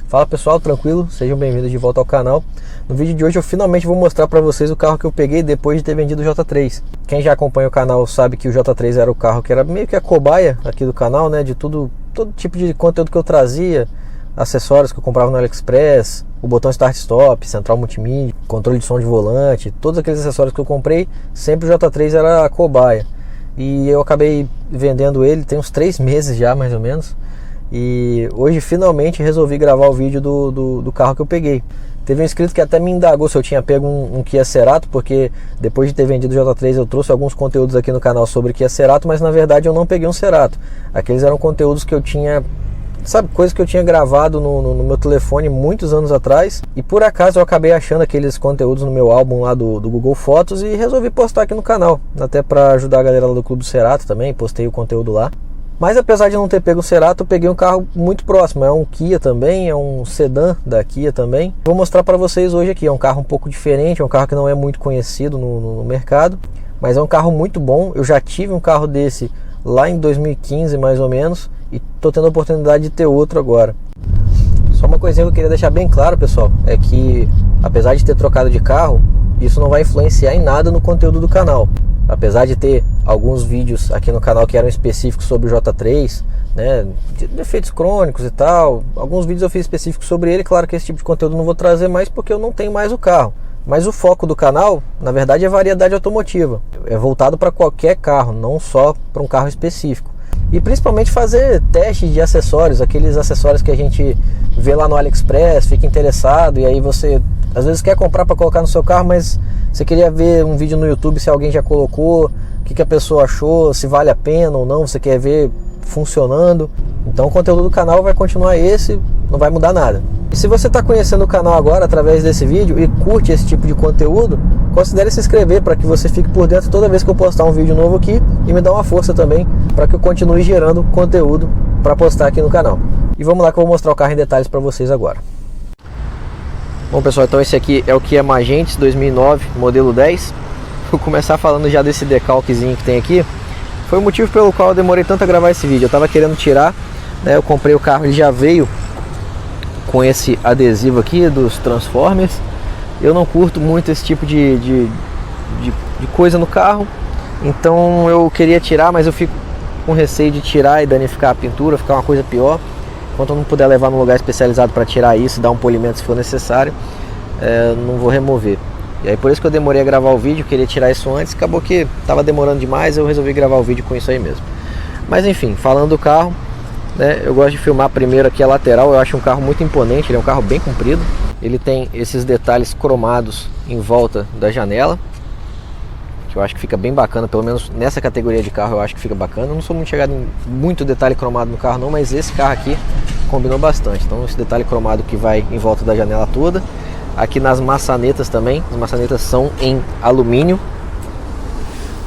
Fala pessoal, tranquilo? Sejam bem-vindos de volta ao canal. No vídeo de hoje eu finalmente vou mostrar para vocês o carro que eu peguei depois de ter vendido o J3. Quem já acompanha o canal sabe que o J3 era o carro que era meio que a cobaia aqui do canal, né? De todo tipo de conteúdo que eu trazia, acessórios que eu comprava no AliExpress, o botão Start Stop, central multimídia, controle de som de volante, todos aqueles acessórios que eu comprei, sempre o J3 era a cobaia. E eu acabei vendendo ele, tem uns 3 meses já mais ou menos. E hoje finalmente resolvi gravar o vídeo do carro que eu peguei. Teve um inscrito que até me indagou se eu tinha pego um Kia Cerato, porque depois de ter vendido o J3 eu trouxe alguns conteúdos aqui no canal sobre Kia Cerato, mas na verdade eu não peguei um Cerato. Aqueles eram conteúdos que eu tinha, sabe, coisas que eu tinha gravado no meu telefone muitos anos atrás. E por acaso eu acabei achando aqueles conteúdos no meu álbum lá do Google Fotos e resolvi postar aqui no canal, até para ajudar a galera lá do Clube Cerato também, postei o conteúdo lá. Mas apesar de não ter pego o Cerato, eu peguei um carro muito próximo, é um Kia também, é um sedã da Kia também. Vou mostrar para vocês hoje aqui, é um carro um pouco diferente, é um carro que não é muito conhecido no mercado, mas é um carro muito bom. Eu já tive um carro desse lá em 2015 mais ou menos, e estou tendo a oportunidade de ter outro agora. Só uma coisinha que eu queria deixar bem claro, pessoal, é que apesar de ter trocado de carro, isso não vai influenciar em nada no conteúdo do canal. Apesar de ter alguns vídeos aqui no canal que eram específicos sobre o J3, né, de defeitos crônicos e tal, alguns vídeos eu fiz específicos sobre ele. Claro que esse tipo de conteúdo eu não vou trazer mais porque eu não tenho mais o carro. Mas o foco do canal, na verdade, é variedade automotiva. É voltado para qualquer carro, não só para um carro específico. E principalmente fazer testes de acessórios, aqueles acessórios que a gente vê lá no AliExpress, fica interessado, e aí você às vezes quer comprar para colocar no seu carro, mas você queria ver um vídeo no YouTube se alguém já colocou, o que a pessoa achou, se vale a pena ou não, você quer ver funcionando. Então o conteúdo do canal vai continuar esse, não vai mudar nada. E se você está conhecendo o canal agora através desse vídeo e curte esse tipo de conteúdo, considere se inscrever para que você fique por dentro toda vez que eu postar um vídeo novo aqui, e me dá uma força também para que eu continue gerando conteúdo para postar aqui no canal. E vamos lá que eu vou mostrar o carro em detalhes para vocês agora. Bom pessoal, então esse aqui é o Kia Magentes 2009, modelo 10. Vou começar falando já desse decalquezinho que tem aqui. Foi o motivo pelo qual eu demorei tanto a gravar esse vídeo. Eu estava querendo tirar, né, eu comprei o carro, ele já veio com esse adesivo aqui dos Transformers. Eu não curto muito esse tipo de coisa no carro, então eu queria tirar, mas eu fico com receio de tirar e danificar a pintura, ficar uma coisa pior. Enquanto eu não puder levar num lugar especializado para tirar isso, dar um polimento se for necessário, não vou remover. E aí por isso que eu demorei a gravar o vídeo, queria tirar isso antes, acabou que estava demorando demais, eu resolvi gravar o vídeo com isso aí mesmo. Mas enfim, falando do carro, né, eu gosto de filmar primeiro aqui a lateral. Eu acho um carro muito imponente, ele é um carro bem comprido. Ele tem esses detalhes cromados em volta da janela, que eu acho que fica bem bacana, pelo menos nessa categoria de carro eu acho que fica bacana. Eu não sou muito chegado em muito detalhe cromado no carro não, mas esse carro aqui combinou bastante. Então esse detalhe cromado que vai em volta da janela toda. Aqui nas maçanetas também, as maçanetas são em alumínio.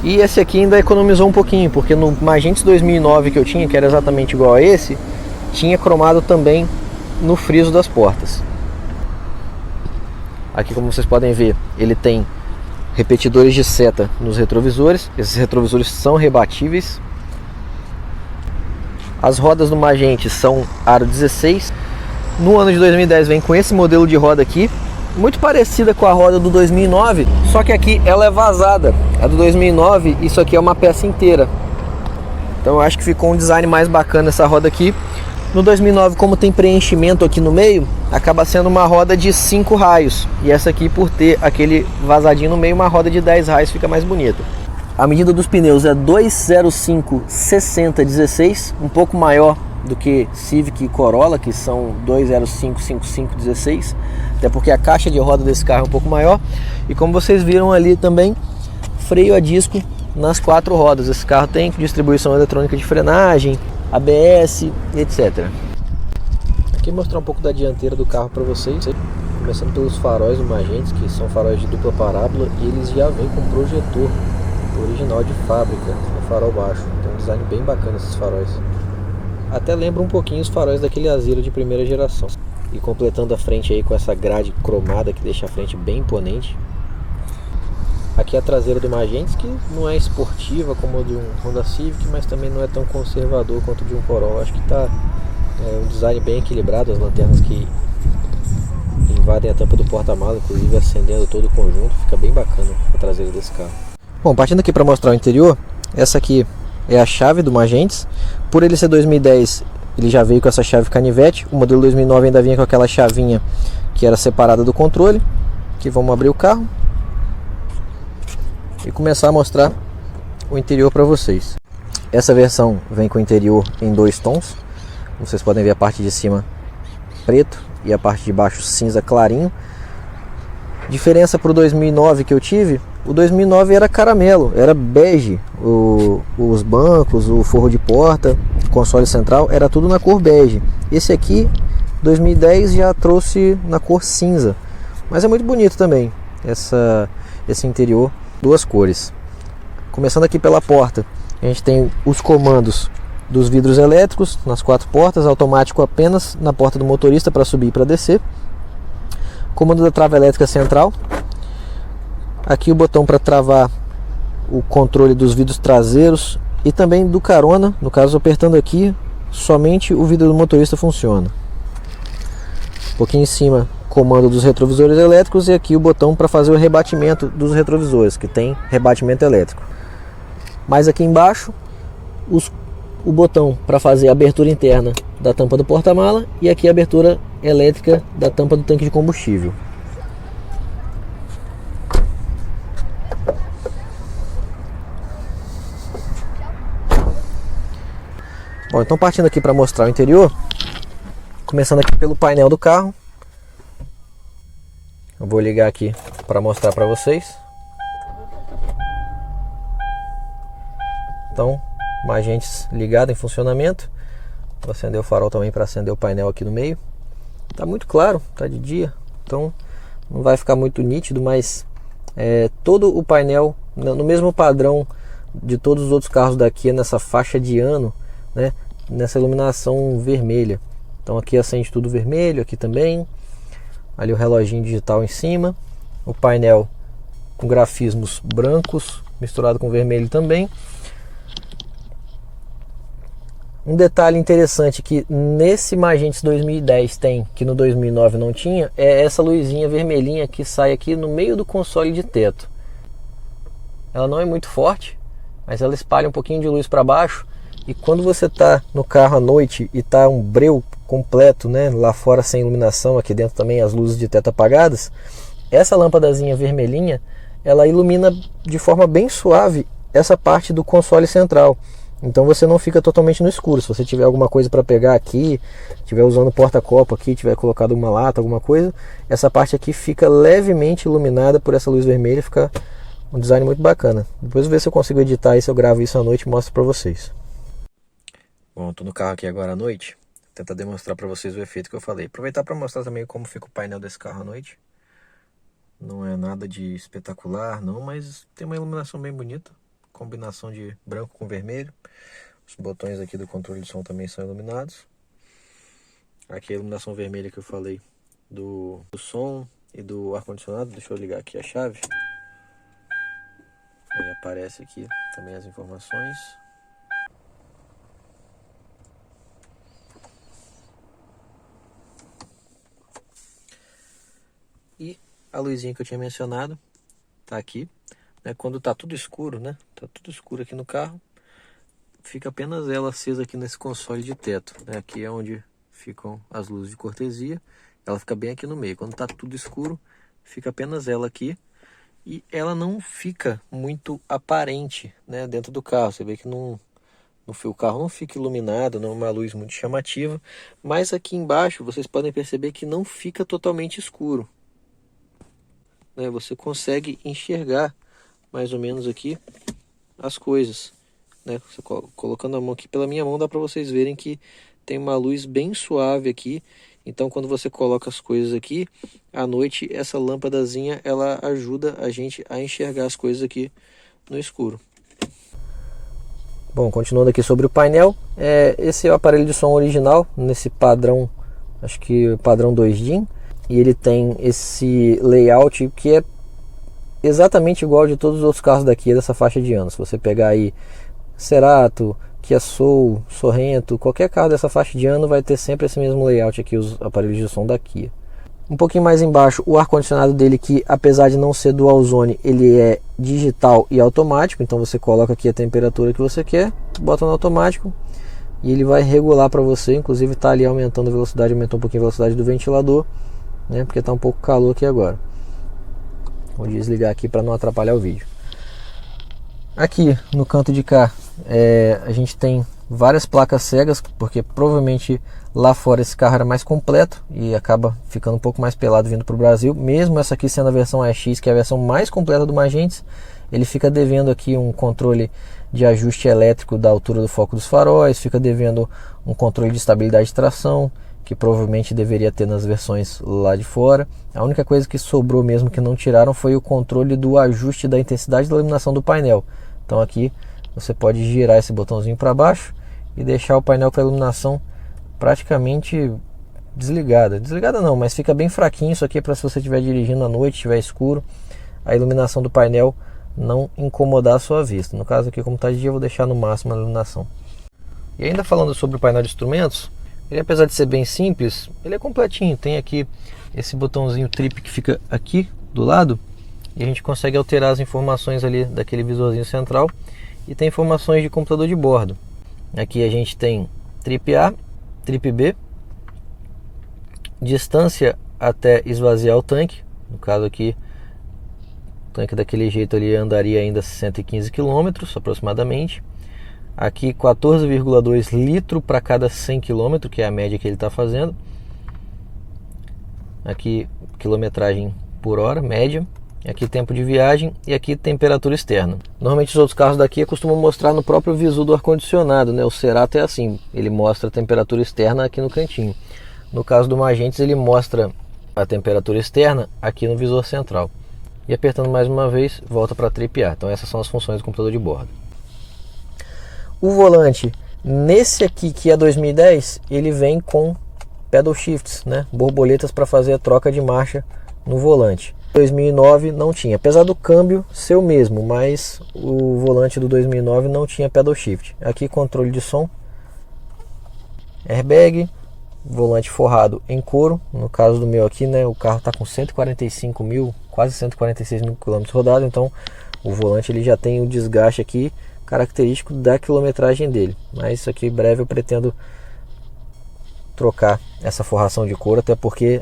E esse aqui ainda economizou um pouquinho, porque no Magentes 2009 que eu tinha, que era exatamente igual a esse, tinha cromado também no friso das portas. Aqui, como vocês podem ver, ele tem repetidores de seta nos retrovisores. Esses retrovisores são rebatíveis. As rodas do Magentes são aro 16. No ano de 2010 vem com esse modelo de roda aqui, muito parecida com a roda do 2009, só que aqui ela é vazada. A do 2009, isso aqui é uma peça inteira. Então eu acho que ficou um design mais bacana essa roda aqui. No 2009, como tem preenchimento aqui no meio, acaba sendo uma roda de 5 raios. E essa aqui, por ter aquele vazadinho no meio, uma roda de 10 raios, fica mais bonita. A medida dos pneus é 205/60/16, um pouco maior do que Civic e Corolla, que são 205/55/16, até porque a caixa de roda desse carro é um pouco maior. E como vocês viram ali também, freio a disco nas 4 rodas. Esse carro tem distribuição eletrônica de frenagem, ABS, etc. Aqui mostrar um pouco da dianteira do carro para vocês, começando pelos faróis do Magentes, que são faróis de dupla parábola, e eles já vêm com projetor original de fábrica no farol baixo. Tem um design bem bacana esses faróis. Até lembra um pouquinho os faróis daquele Azira de primeira geração. E completando a frente aí com essa grade cromada que deixa a frente bem imponente. Aqui a traseira do Magentes, que não é esportiva como a de um Honda Civic, mas também não é tão conservador quanto de um Corolla. Acho que tá um design bem equilibrado, as lanternas que invadem a tampa do porta-malas, inclusive acendendo todo o conjunto. Fica bem bacana a traseira desse carro. Bom, partindo aqui para mostrar o interior, essa aqui é a chave do Magentes. Por ele ser 2010, ele já veio com essa chave canivete. O modelo 2009 ainda vinha com aquela chavinha que era separada do controle. Aqui vamos abrir o carro e começar a mostrar o interior para vocês. Essa versão vem com o interior em 2 tons. Vocês podem ver a parte de cima preto e a parte de baixo cinza clarinho. Diferença para o 2009 que eu tive, o 2009 era caramelo, era bege. Os bancos, o forro de porta, console central, era tudo na cor bege. Esse aqui, 2010, já trouxe na cor cinza. Mas é muito bonito também esse interior, 2 cores. Começando aqui pela porta, a gente tem os comandos dos vidros elétricos nas 4 portas, automático apenas na porta do motorista para subir e para descer. Comando da trava elétrica central. Aqui o botão para travar o controle dos vidros traseiros e também do carona. No caso, apertando aqui, somente o vidro do motorista funciona. Um pouquinho em cima, comando dos retrovisores elétricos, e aqui o botão para fazer o rebatimento dos retrovisores, que tem rebatimento elétrico. Mais aqui embaixo, o botão para fazer a abertura interna da tampa do porta-mala, e aqui a abertura elétrica da tampa do tanque de combustível. Bom, então partindo aqui para mostrar o interior, começando aqui pelo painel do carro. Eu vou ligar aqui para mostrar para vocês. Então, Magentes ligado em funcionamento. Vou acender o farol também para acender o painel aqui no meio. Tá muito claro, tá de dia, então não vai ficar muito nítido, mas todo o painel no mesmo padrão de todos os outros carros daqui, nessa faixa de ano, né, nessa iluminação vermelha. Então aqui acende tudo vermelho, aqui também. Ali o reloginho digital em cima. O painel com grafismos brancos misturado com vermelho também. Um detalhe interessante que nesse Magentes 2010 tem, que no 2009 não tinha, é essa luzinha vermelhinha que sai aqui no meio do console de teto. Ela não é muito forte, mas ela espalha um pouquinho de luz para baixo, e quando você está no carro à noite e está um breu completo, né, lá fora sem iluminação, aqui dentro também as luzes de teto apagadas, essa lâmpadazinha vermelhinha, ela ilumina de forma bem suave essa parte do console central. Então você não fica totalmente no escuro. Se você tiver alguma coisa para pegar aqui, tiver usando porta-copo aqui, tiver colocado uma lata, alguma coisa, essa parte aqui fica levemente iluminada por essa luz vermelha, fica um design muito bacana. Depois eu vou ver se eu consigo editar isso, eu gravo isso à noite e mostro para vocês. Bom, tô no carro aqui agora à noite, vou tentar demonstrar para vocês o efeito que eu falei. Aproveitar para mostrar também como fica o painel desse carro à noite. Não é nada de espetacular não, mas tem uma iluminação bem bonita. Combinação de branco com vermelho. Os botões aqui do controle de som também são iluminados. Aqui a iluminação vermelha que eu falei do som e do ar-condicionado. Deixa eu ligar aqui a chave. Aí aparece aqui também as informações. E a luzinha que eu tinha mencionado tá aqui. Quando tá tudo escuro, né? Tá tudo escuro aqui no carro, fica apenas ela acesa aqui nesse console de teto, né? Aqui é onde ficam as luzes de cortesia. Ela fica bem aqui no meio. Quando tá tudo escuro, fica apenas ela aqui. E ela não fica muito aparente, né, dentro do carro. Você vê que o carro não fica iluminado, não é uma luz muito chamativa. Mas aqui embaixo vocês podem perceber que não fica totalmente escuro, né? Você consegue enxergar mais ou menos aqui as coisas, né? Você colocando a mão aqui, pela minha mão dá para vocês verem que tem uma luz bem suave aqui. Então quando você coloca as coisas aqui à noite, essa lâmpadazinha ela ajuda a gente a enxergar as coisas aqui no escuro. Bom, continuando aqui sobre o painel, esse é o aparelho de som original nesse padrão, acho que padrão 2 DIN, e ele tem esse layout que é exatamente igual de todos os outros carros daqui dessa faixa de anos. Se você pegar aí Cerato, Kia Soul, Sorrento, qualquer carro dessa faixa de ano vai ter sempre esse mesmo layout aqui, os aparelhos de som da Kia. Um pouquinho mais embaixo, o ar-condicionado dele, que apesar de não ser dual zone, ele é digital e automático. Então você coloca aqui a temperatura que você quer, bota no automático e ele vai regular para você. Inclusive está ali aumentando a velocidade, aumentou um pouquinho a velocidade do ventilador, né? Porque está um pouco calor aqui agora. Vou desligar aqui para não atrapalhar o vídeo. Aqui no canto de cá a gente tem várias placas cegas, porque provavelmente lá fora esse carro era mais completo e acaba ficando um pouco mais pelado vindo para o Brasil. Mesmo essa aqui sendo a versão AX, que é a versão mais completa do Magentes, ele fica devendo aqui um controle de ajuste elétrico da altura do foco dos faróis, fica devendo um controle de estabilidade de tração, que provavelmente deveria ter nas versões lá de fora. A única coisa que sobrou mesmo que não tiraram foi o controle do ajuste da intensidade da iluminação do painel. Então aqui você pode girar esse botãozinho para baixo e deixar o painel com a iluminação praticamente desligada. Desligada não, mas fica bem fraquinho. Isso aqui é para se você estiver dirigindo à noite, estiver escuro, a iluminação do painel não incomodar a sua vista. No caso aqui, como está de dia, eu vou deixar no máximo a iluminação. E ainda falando sobre o painel de instrumentos, ele, apesar de ser bem simples, ele é completinho. Tem aqui esse botãozinho trip que fica aqui do lado e a gente consegue alterar as informações ali daquele visorzinho central, e tem informações de computador de bordo. Aqui a gente tem trip A, trip B, distância até esvaziar o tanque. No caso aqui, o tanque daquele jeito ali andaria ainda 115 km aproximadamente. Aqui 14,2 litros para cada 100 km, que é a média que ele está fazendo. Aqui quilometragem por hora, média. Aqui tempo de viagem e aqui temperatura externa. Normalmente os outros carros daqui costumam mostrar no próprio visor do ar-condicionado, né? O Cerato é assim, ele mostra a temperatura externa aqui no cantinho. No caso do Magentes, ele mostra a temperatura externa aqui no visor central. E apertando mais uma vez, volta para trip A. Então essas são as funções do computador de bordo. O volante, nesse aqui que é 2010, ele vem com pedal shifts, né? Borboletas para fazer a troca de marcha no volante. 2009 não tinha, apesar do câmbio ser o mesmo, mas o volante do 2009 não tinha pedal shift. Aqui controle de som, airbag, volante forrado em couro. No caso do meu aqui, né, o carro está com 145 mil, quase 146 mil quilômetros rodados, então o volante ele já tem o desgaste aqui característico da quilometragem dele. Mas isso aqui em breve eu pretendo trocar essa forração de couro, até porque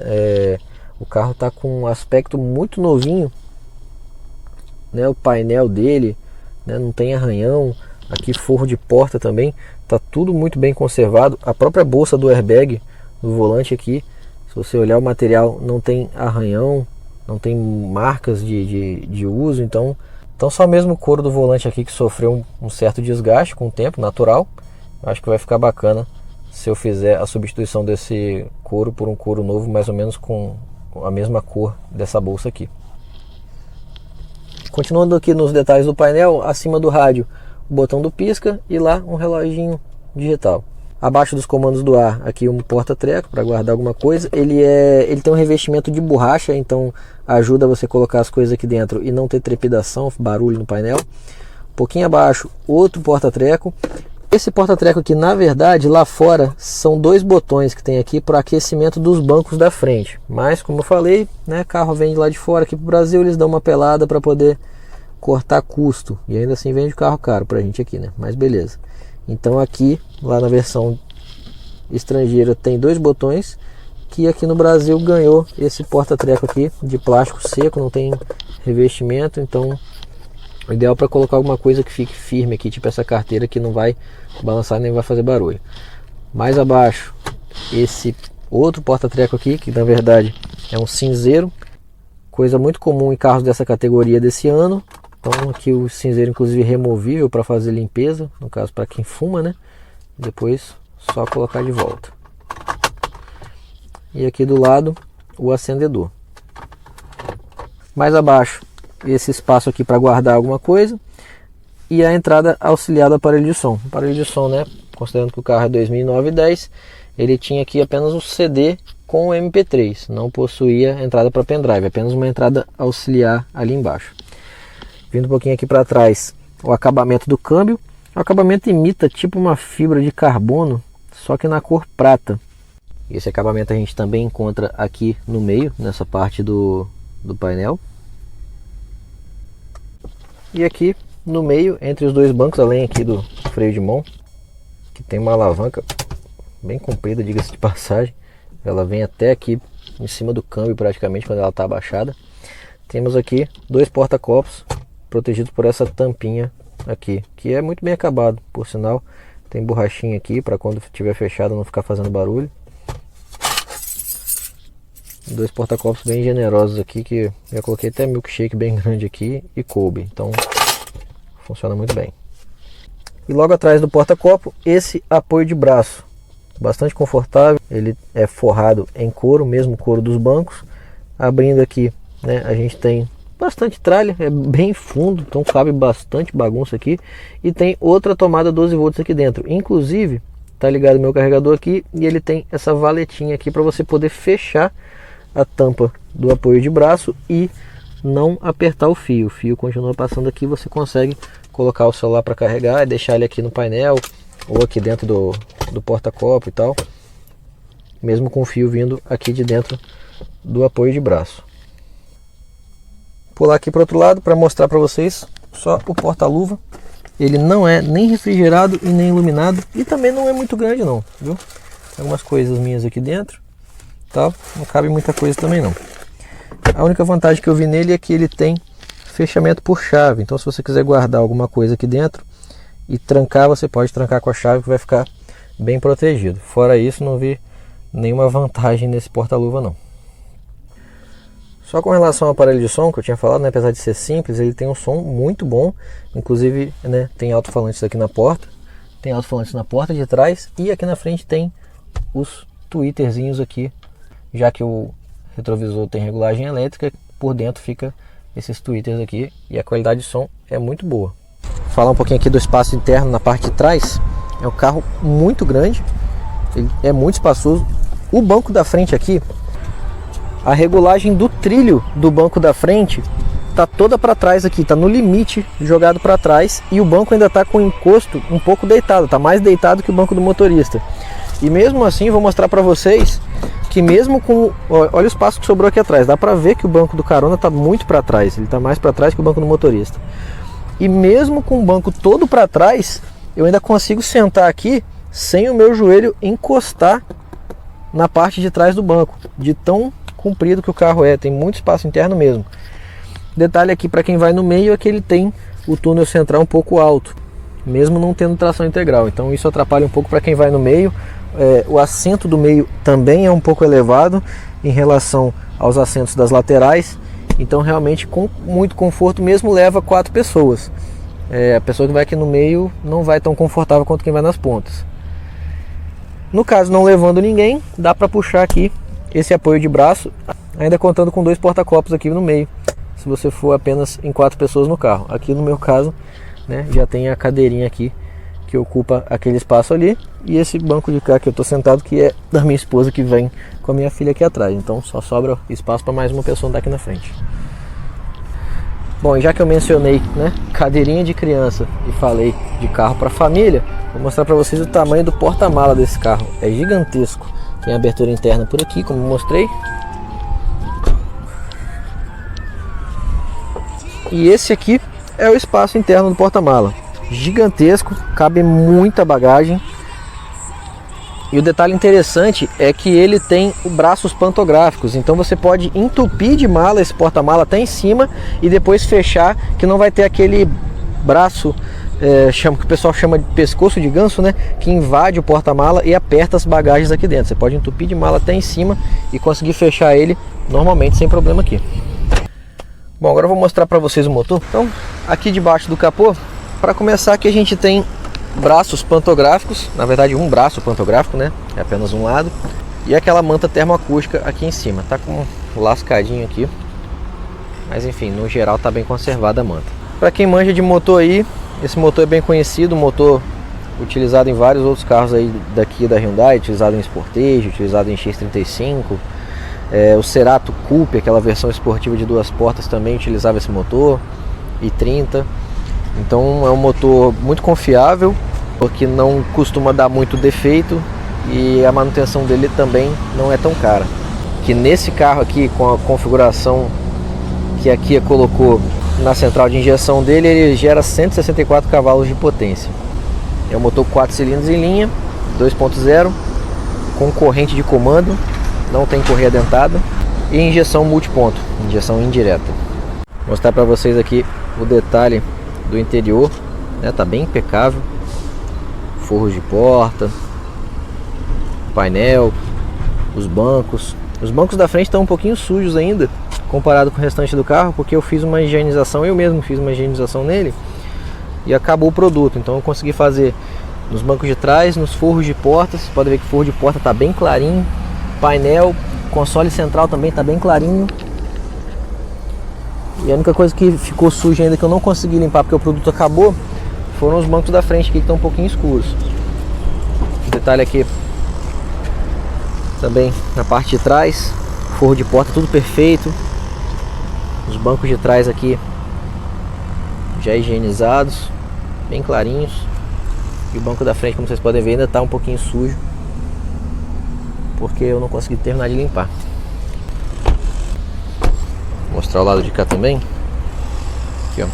o carro está com um aspecto muito novinho, né? O painel dele, né, não tem arranhão. Aqui forro de porta também, está tudo muito bem conservado. A própria bolsa do airbag do volante aqui, se você olhar o material, não tem arranhão, não tem marcas de uso. Então só mesmo o couro do volante aqui que sofreu um certo desgaste com o tempo, natural. Acho que vai ficar bacana se eu fizer a substituição desse couro por um couro novo, mais ou menos com a mesma cor dessa bolsa aqui. Continuando aqui nos detalhes do painel, acima do rádio o botão do pisca e lá um reloginho digital. Abaixo dos comandos do ar, aqui um porta-treco para guardar alguma coisa. Ele tem um revestimento de borracha, então ajuda você a colocar as coisas aqui dentro e não ter trepidação, barulho no painel. Um pouquinho abaixo, outro porta-treco. Esse porta-treco aqui, na verdade, lá fora são dois botões que tem aqui para aquecimento dos bancos da frente. Mas, como eu falei, né, carro vem de lá de fora aqui para o Brasil, eles dão uma pelada para poder cortar custo. E ainda assim vende carro caro para a gente aqui, né? Mas beleza. Então aqui, lá na versão estrangeira, tem dois botões, que aqui no Brasil ganhou esse porta-treco aqui de plástico seco, não tem revestimento. Então o ideal para colocar alguma coisa que fique firme aqui, tipo essa carteira que não vai balançar nem vai fazer barulho. Mais abaixo, esse outro porta-treco aqui, que na verdade é um cinzeiro, coisa muito comum em carros dessa categoria desse ano. Então aqui o cinzeiro inclusive removível para fazer limpeza, no caso para quem fuma, né? Depois só colocar de volta. E aqui do lado o acendedor. Mais abaixo, esse espaço aqui para guardar alguma coisa e a entrada auxiliar do aparelho de som. O aparelho de som, né, considerando que o carro é 2009 e 10, ele tinha aqui apenas o CD com o MP3, não possuía entrada para pendrive, apenas uma entrada auxiliar ali embaixo. Vindo um pouquinho aqui para trás, o acabamento do câmbio. O acabamento imita tipo uma fibra de carbono, só que na cor prata. Esse acabamento a gente também encontra aqui no meio, nessa parte do painel. E aqui no meio, entre os dois bancos, além aqui do freio de mão, que tem uma alavanca bem comprida, diga-se de passagem. Ela vem até aqui em cima do câmbio praticamente quando ela está abaixada. Temos aqui dois porta-copos protegidos por essa tampinha aqui, que é muito bem acabado, por sinal. Tem borrachinha aqui para quando estiver fechado não ficar fazendo barulho. Dois porta-copos bem generosos aqui, que já coloquei até milkshake bem grande aqui e coube, então funciona muito bem. E logo atrás do porta-copo, esse apoio de braço, bastante confortável. Ele é forrado em couro, mesmo couro dos bancos. Abrindo aqui, né, a gente tem bastante tralha, é bem fundo, então cabe bastante bagunça aqui. E tem outra tomada 12 volts aqui dentro, inclusive tá ligado o meu carregador aqui, e ele tem essa valetinha aqui para você poder fechar a tampa do apoio de braço e não apertar o fio. O fio continua passando aqui, você consegue colocar o celular para carregar e deixar ele aqui no painel ou aqui dentro do porta-copo e tal, mesmo com o fio vindo aqui de dentro do apoio de braço. Pular aqui para o outro lado para mostrar para vocês só o porta-luva. Ele não é nem refrigerado e nem iluminado, e também não é muito grande não, viu? Tem algumas coisas minhas aqui dentro, tá? Não cabe muita coisa também não. A única vantagem que eu vi nele é que ele tem fechamento por chave, então se você quiser guardar alguma coisa aqui dentro e trancar, você pode trancar com a chave, que vai ficar bem protegido. Fora isso, não vi nenhuma vantagem nesse porta-luva não. Só com relação ao aparelho de som que eu tinha falado, né, apesar de ser simples, ele tem um som muito bom. Inclusive, né, tem alto-falantes aqui na porta, tem alto-falantes na porta de trás, e aqui na frente tem os tweeterzinhos aqui, já que o retrovisor tem regulagem elétrica, por dentro fica esses tweeters aqui, e a qualidade de som é muito boa. Falar um pouquinho aqui do espaço interno na parte de trás. É um carro muito grande, ele é muito espaçoso. O banco da frente aqui, a regulagem do trilho do banco da frente tá toda para trás aqui, tá no limite, jogado para trás, e o banco ainda tá com o encosto um pouco deitado, tá mais deitado que o banco do motorista. E mesmo assim, vou mostrar para vocês que mesmo com, olha o espaço que sobrou aqui atrás, dá para ver que o banco do carona tá muito para trás, ele tá mais para trás que o banco do motorista. E mesmo com o banco todo para trás, eu ainda consigo sentar aqui sem o meu joelho encostar na parte de trás do banco, de tão comprido que o carro é, tem muito espaço interno mesmo. Detalhe aqui para quem vai no meio é que ele tem o túnel central um pouco alto, mesmo não tendo tração integral, então isso atrapalha um pouco para quem vai no meio. O assento do meio também é um pouco elevado em relação aos assentos das laterais, então realmente com muito conforto, mesmo leva 4 pessoas. A pessoa que vai aqui no meio não vai tão confortável quanto quem vai nas pontas. No caso, não levando ninguém, dá para puxar aqui esse apoio de braço, ainda contando com 2 porta-copos aqui no meio, se você for apenas em 4 pessoas no carro. Aqui no meu caso, né, já tem a cadeirinha aqui que ocupa aquele espaço ali, e esse banco de cá que eu tô sentado, que é da minha esposa, que vem com a minha filha aqui atrás, então só sobra espaço para mais uma pessoa andar aqui na frente. Bom, e já que eu mencionei, né, cadeirinha de criança e falei de carro para família, vou mostrar para vocês o tamanho do porta-mala desse carro. É gigantesco. Tem abertura interna por aqui, como mostrei. E esse aqui é o espaço interno do porta-mala. Gigantesco, cabe muita bagagem. E o detalhe interessante é que ele tem braços pantográficos, então você pode entupir de mala esse porta-mala até em cima e depois fechar, que não vai ter aquele braço que o pessoal chama de pescoço de ganso, né, que invade o porta-mala e aperta as bagagens aqui dentro. Você pode entupir de mala até em cima e conseguir fechar ele normalmente sem problema aqui. Bom, agora eu vou mostrar para vocês o motor. Então, aqui debaixo do capô, para começar, aqui a gente tem braços pantográficos, na verdade um braço pantográfico, né, é apenas um lado, e aquela manta termoacústica aqui em cima, tá com um lascadinho aqui, mas enfim, no geral tá bem conservada a manta. Para quem manja de motor aí, esse motor é bem conhecido, um motor utilizado em vários outros carros aí daqui da Hyundai, utilizado em Sportage, utilizado em X35, o Cerato Coupe, aquela versão esportiva de 2 portas, também utilizava esse motor, i30. Então é um motor muito confiável, porque não costuma dar muito defeito e a manutenção dele também não é tão cara. Que nesse carro aqui, com a configuração que a Kia colocou na central de injeção dele, ele gera 164 cavalos de potência. É um motor 4 cilindros em linha, 2.0, com corrente de comando, não tem correia dentada, e injeção multiponto, injeção indireta. Vou mostrar para vocês aqui o detalhe do interior, né? Tá bem impecável, forros de porta, painel, os bancos da frente estão um pouquinho sujos ainda comparado com o restante do carro, porque eu fiz uma higienização, eu mesmo fiz uma higienização nele e acabou o produto. Então eu consegui fazer nos bancos de trás, nos forros de porta. Vocês podem ver que o forro de porta está bem clarinho, painel, console central também está bem clarinho. E a única coisa que ficou suja ainda, que eu não consegui limpar porque o produto acabou, foram os bancos da frente aqui, que estão um pouquinho escuros. Detalhe aqui também na parte de trás, forro de porta tudo perfeito, os bancos de trás aqui já higienizados, bem clarinhos, e o banco da frente, como vocês podem ver, ainda está um pouquinho sujo porque eu não consegui terminar de limpar. Vou mostrar o lado de cá também. Aqui, ó,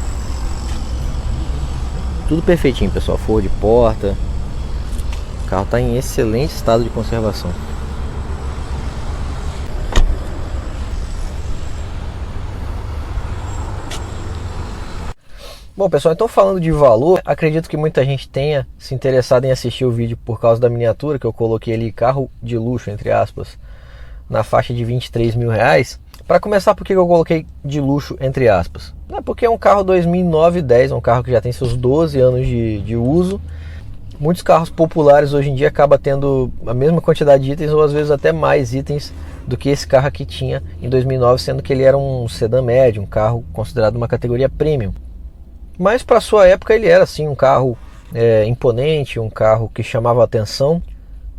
tudo perfeitinho, pessoal, forro de porta, o carro está em excelente estado de conservação. Bom, pessoal, então falando de valor, acredito que muita gente tenha se interessado em assistir o vídeo por causa da miniatura que eu coloquei ali, carro de luxo, entre aspas, na faixa de 23 mil reais. Para começar, por que eu coloquei de luxo, entre aspas? É porque é um carro 2009-10, é um carro que já tem seus 12 anos de uso. Muitos carros populares hoje em dia acabam tendo a mesma quantidade de itens, ou às vezes até mais itens do que esse carro aqui tinha em 2009, sendo que ele era um sedã médio, um carro considerado uma categoria premium. Mas para sua época ele era assim um carro imponente, um carro que chamava atenção,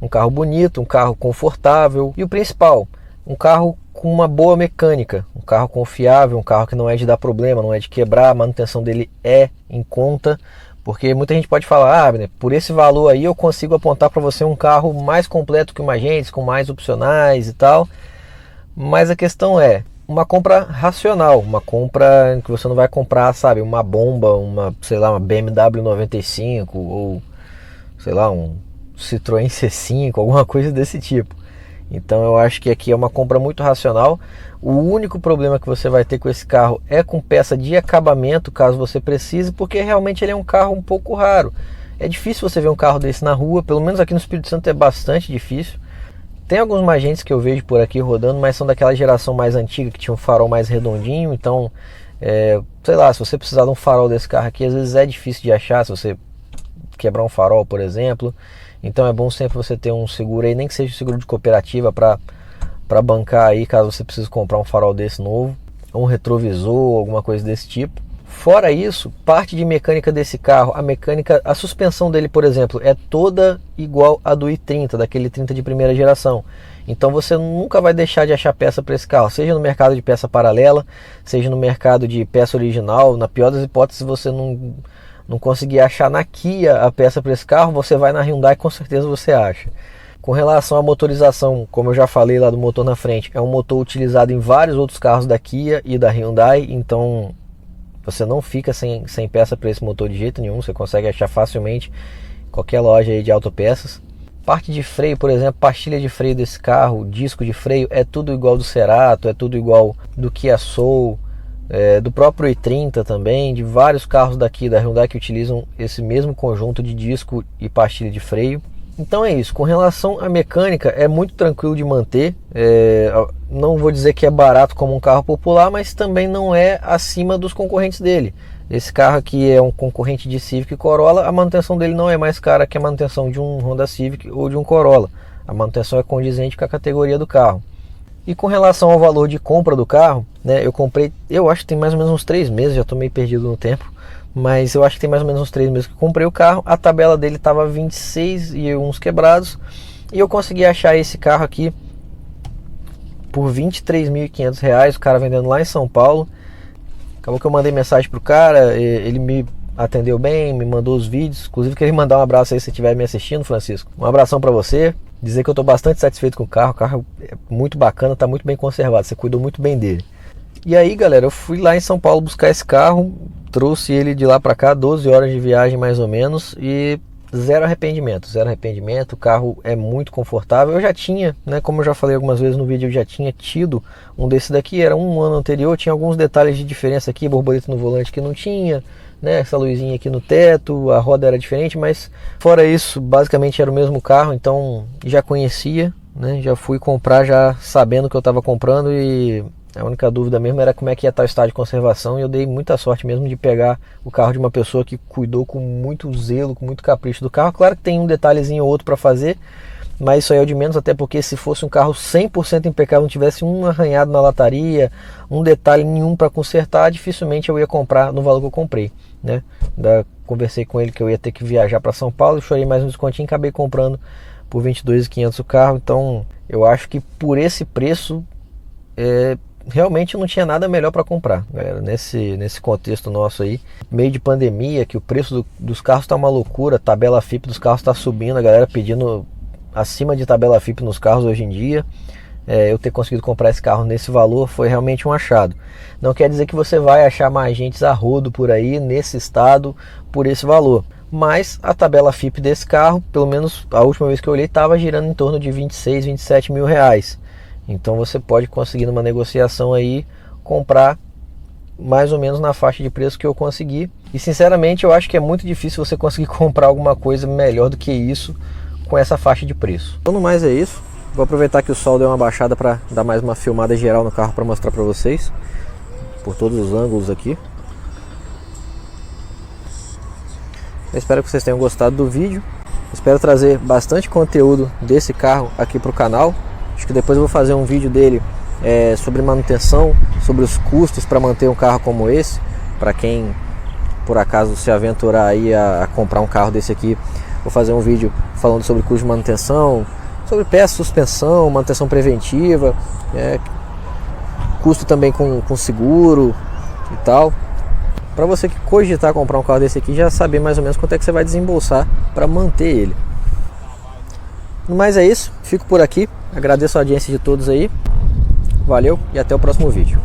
um carro bonito, um carro confortável e o principal, um carro com uma boa mecânica, um carro confiável, um carro que não é de dar problema, não é de quebrar, a manutenção dele é em conta, porque muita gente pode falar, por esse valor aí eu consigo apontar para você um carro mais completo que uma Agentes, com mais opcionais e tal, mas a questão é, uma compra racional, uma compra que você não vai comprar, sabe, uma bomba, sei lá, uma BMW 95 ou, sei lá, um Citroën C5, alguma coisa desse tipo. Então eu acho que aqui é uma compra muito racional. O único problema que você vai ter com esse carro é com peça de acabamento, caso você precise, porque realmente ele é um carro um pouco raro. É difícil você ver um carro desse na rua, pelo menos aqui no Espírito Santo é bastante difícil. Tem alguns Magentes que eu vejo por aqui rodando, mas são daquela geração mais antiga que tinha um farol mais redondinho. Então, sei lá, se você precisar de um farol desse carro aqui, às vezes é difícil de achar, se você quebrar um farol, por exemplo. Então é bom sempre você ter um seguro aí, nem que seja um seguro de cooperativa para bancar aí, caso você precise comprar um farol desse novo, um retrovisor, alguma coisa desse tipo. Fora isso, parte de mecânica desse carro, a suspensão dele, por exemplo, é toda igual a do i30, daquele 30 de primeira geração. Então você nunca vai deixar de achar peça para esse carro, seja no mercado de peça paralela, seja no mercado de peça original. Na pior das hipóteses, você não conseguir achar na Kia a peça para esse carro, você vai na Hyundai, com certeza você acha. Com relação à motorização, como eu já falei lá do motor na frente, é um motor utilizado em vários outros carros da Kia e da Hyundai, então você não fica sem peça para esse motor de jeito nenhum, você consegue achar facilmente em qualquer loja aí de autopeças. Parte de freio, por exemplo, pastilha de freio desse carro, disco de freio, é tudo igual do Cerato, é tudo igual do Kia Soul, do próprio i30 também, de vários carros daqui da Hyundai que utilizam esse mesmo conjunto de disco e pastilha de freio. Então é isso, com relação à mecânica é muito tranquilo de manter, não vou dizer que é barato como um carro popular, mas também não é acima dos concorrentes dele. Esse carro aqui é um concorrente de Civic e Corolla, a manutenção dele não é mais cara que a manutenção de um Honda Civic ou de um Corolla, a manutenção é condizente com a categoria do carro. E com relação ao valor de compra do carro, né, eu comprei, eu acho que tem mais ou menos uns 3 meses, já estou meio perdido no tempo, mas eu acho que tem mais ou menos uns 3 meses que eu comprei o carro. A tabela dele estava 26 e uns quebrados, e eu consegui achar esse carro aqui por R$ 23.500, o cara vendendo lá em São Paulo. Acabou que eu mandei mensagem pro cara, ele me atendeu bem, me mandou os vídeos, inclusive queria mandar um abraço aí se estiver me assistindo, Francisco. Um abração para você. dizer que eu estou bastante satisfeito com o carro é muito bacana, está muito bem conservado, você cuidou muito bem dele. E aí, galera, eu fui lá em São Paulo buscar esse carro, trouxe ele de lá para cá, 12 horas de viagem mais ou menos, e zero arrependimento, o carro é muito confortável. Eu já tinha, né, como eu já falei algumas vezes no vídeo, eu já tinha tido um desse daqui, era um ano anterior, tinha alguns detalhes de diferença aqui, borboleta no volante que não tinha, né, essa luzinha aqui no teto, a roda era diferente, mas fora isso, basicamente era o mesmo carro, então já conhecia, né, já fui comprar já sabendo que eu estava comprando, e a única dúvida mesmo era como é que ia estar o estado de conservação, e eu dei muita sorte mesmo de pegar o carro de uma pessoa que cuidou com muito zelo, com muito capricho do carro. Claro que tem um detalhezinho ou outro para fazer, mas isso aí é o de menos, até porque se fosse um carro 100% impecável, não tivesse um arranhado na lataria, um detalhe nenhum para consertar, dificilmente eu ia comprar no valor que eu comprei, né? Conversei com ele que eu ia ter que viajar para São Paulo, chorei mais um descontinho, acabei comprando por R$ 22.500 o carro. Então eu acho que por esse preço realmente não tinha nada melhor para comprar, galera, nesse contexto nosso aí, meio de pandemia, que o preço dos carros está uma loucura, a tabela FIP dos carros está subindo, a galera pedindo acima de tabela FIP nos carros hoje em dia. Eu ter conseguido comprar esse carro nesse valor foi realmente um achado. Não quer dizer que você vai achar mais agentes a rodo por aí, nesse estado, por esse valor. Mas a tabela FIP desse carro, pelo menos a última vez que eu olhei, estava girando em torno de 26, 27 mil reais. Então você pode conseguir numa negociação aí, comprar mais ou menos na faixa de preço que eu consegui. E sinceramente eu acho que é muito difícil você conseguir comprar alguma coisa melhor do que isso com essa faixa de preço. Então no mais é isso. Vou aproveitar que o sol deu uma baixada para dar mais uma filmada geral no carro para mostrar para vocês, por todos os ângulos aqui. Eu espero que vocês tenham gostado do vídeo. Espero trazer bastante conteúdo desse carro aqui para o canal. Acho que depois eu vou fazer um vídeo dele sobre manutenção, sobre os custos para manter um carro como esse. Para quem por acaso se aventurar aí a comprar um carro desse aqui, vou fazer um vídeo falando sobre custo de manutenção, sobre peça, suspensão, manutenção preventiva, custo também com seguro e tal. Para você que cogitar comprar um carro desse aqui, já saber mais ou menos quanto é que você vai desembolsar para manter ele. No mais é isso, fico por aqui, agradeço a audiência de todos aí, valeu e até o próximo vídeo.